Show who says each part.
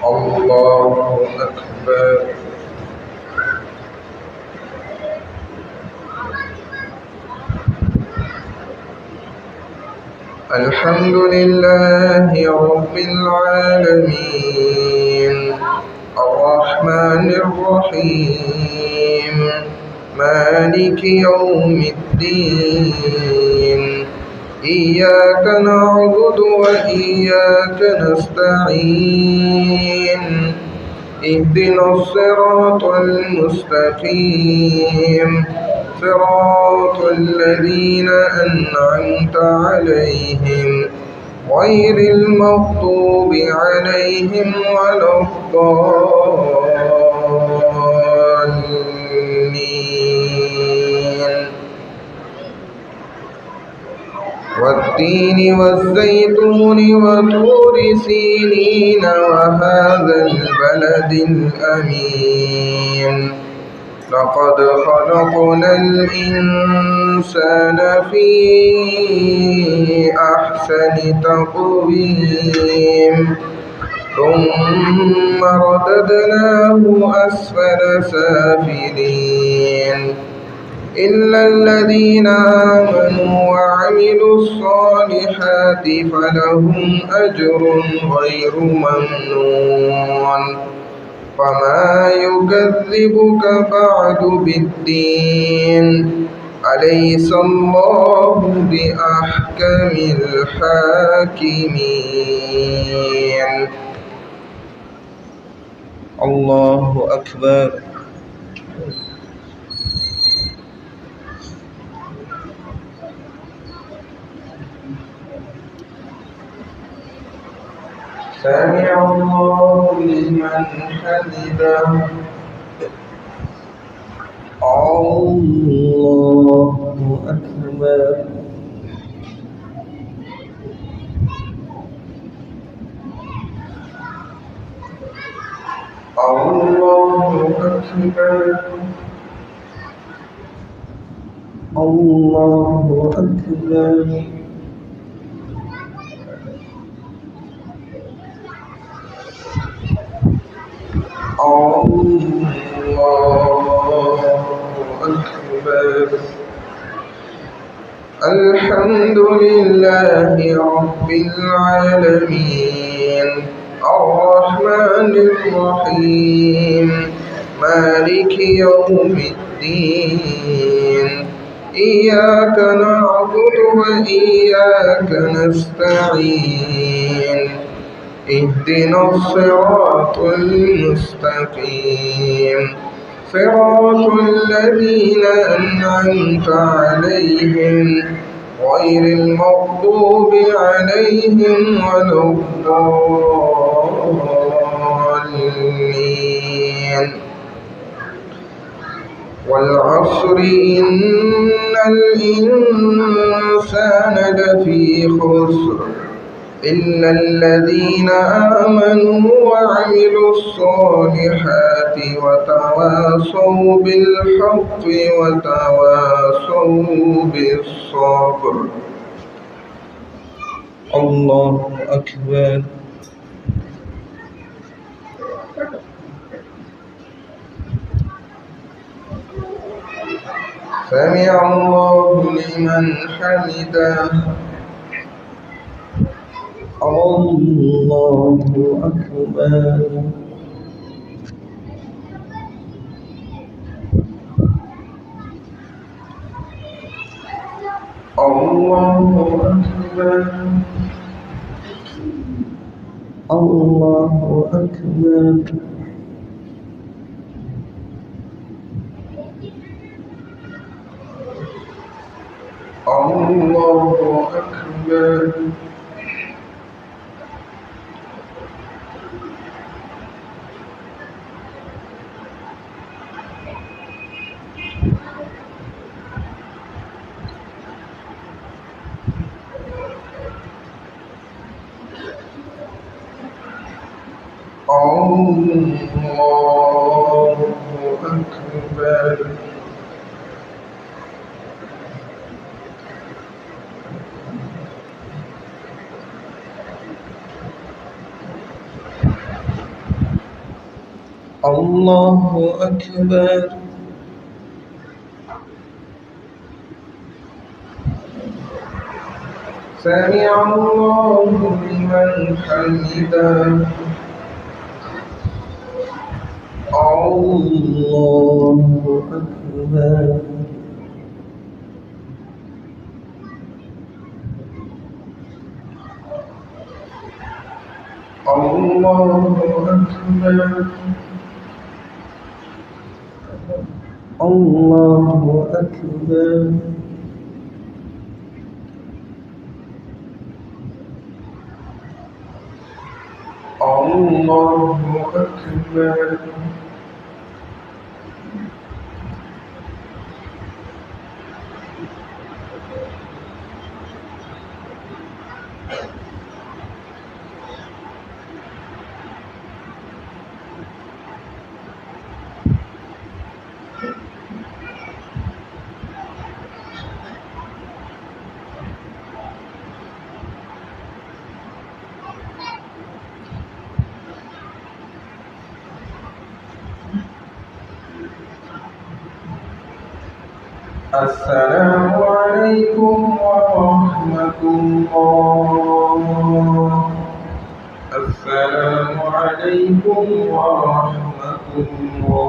Speaker 1: الله أكبر. الحمد لله رب العالمين الرحمن الرحيم مالك يوم الدين إياك نعبد وإياك نستعين اهدنا الصراط المستقيم صراط الذين أنعمت عليهم غير المغضوب عليهم ولا الضالين. والتين والزيتون وطور سينين وهذا البلد الأمين لقد خلقنا الإنسان في أحسن تقويم ثم رددناه أسفل سافلين إلا الذين آمنوا وعملوا الصالحات فلهم أجر غير ممنون فما يكذبك بعد بالدين أليس الله بأحكم الحاكمين. الله أكبر. سمع الله لمن حمده. الله أكبر. الله أكبر. الله أكبر. الله أكبر. الحمد لله رب العالمين الرحمن الرحيم مالك يوم الدين إياك نعبد وإياك نستعين اهدنا الصراط المستقيم صراط الذين أنعمت عليهم غير المغضوب عليهم ولا الضالين. والعصر إن الإنسان لفي خسر إلا الذين آمنوا وعملوا الصالحات وتواصوا بالحق وتواصوا بالصبر. الله أكبر. سمع الله لمن حمده. الله أكبر. الله أكبر. الله أكبر. الله أكبر. الله أكبر. الله أكبر. سمع الله لمن حمده. الله أكبر. الله أكبر. الله أكبر. الله أكبر. السلام عليكم ورحمة الله. السلام عليكم ورحمة الله.